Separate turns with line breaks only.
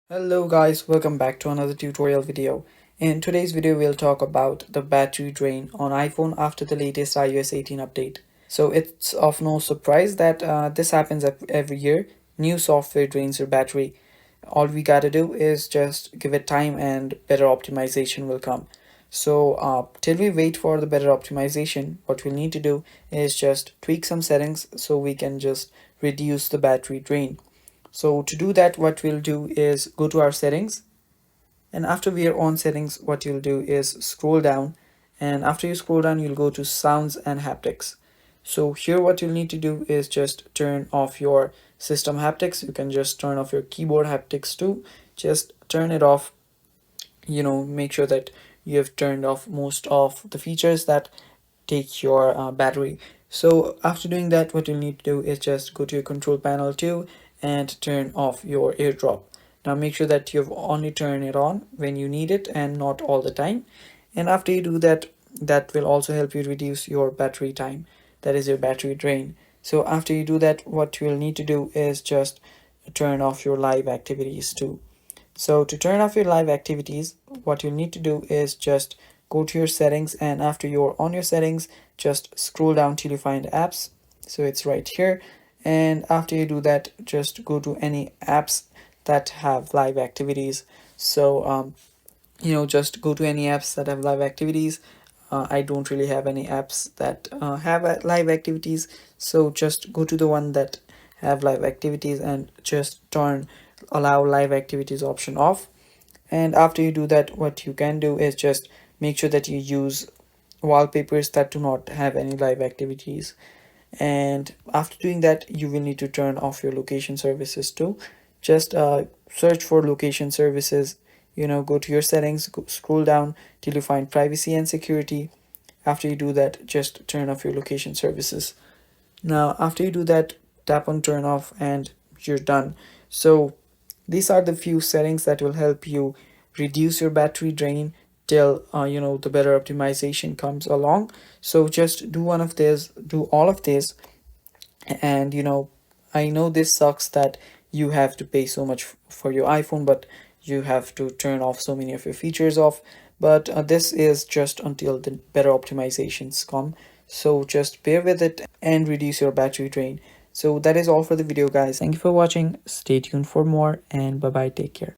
Hello guys, welcome back to another tutorial video. In today's video, we'll talk about the battery drain on iPhone after the latest iOS 18 update. So it's of no surprise that this happens every year. New software drains your battery. All we gotta do is just give it time and better optimization will come. So till we wait for the better optimization, what we'll need to do is just tweak some settings so we can just reduce the battery drain. So to do that, what we'll do is go to our settings, and after we are on settings, what you'll do is scroll down, and after you scroll down, you'll go to sounds and haptics. So here what you'll need to do is just turn off your system haptics. You can just turn off your keyboard haptics too. Just turn it off, make sure that you have turned off most of the features that take your battery. So after doing that, what you'll need to do is just go to your control panel too and turn off your airdrop. Now make sure that you've only turned it on when you need it and not all the time. And after you do that, that will also help you reduce your battery time, that is your battery drain. So after you do that, what you'll need to do is just turn off your live activities too. So to turn off your live activities, what you'll need to do is just go to your settings, and after you're on your settings, just scroll down till you find apps. So it's right here. And after you do that, just go to any apps that have live activities. So just go to any apps that have live activities. I don't really have any apps that have live activities, so just go to the one that have live activities and just turn allow live activities option off. And after you do that, what you can do is just make sure that you use wallpapers that do not have any live activities. And after doing that, you will need to turn off your location services too. Just search for location services, go to your settings, scroll down till you find privacy and security. After you do that, just turn off your location services. Now after you do that, tap on turn off and you're done. So these are the few settings that will help you reduce your battery drain till the better optimization comes along. So just do one of these, do all of this. And I know this sucks that you have to pay so much for your iPhone, but you have to turn off so many of your features off. But this is just until the better optimizations come. So just bear with it and reduce your battery drain. So that is all for the video, guys. Thank you for watching. Stay tuned for more, and bye bye. Take care.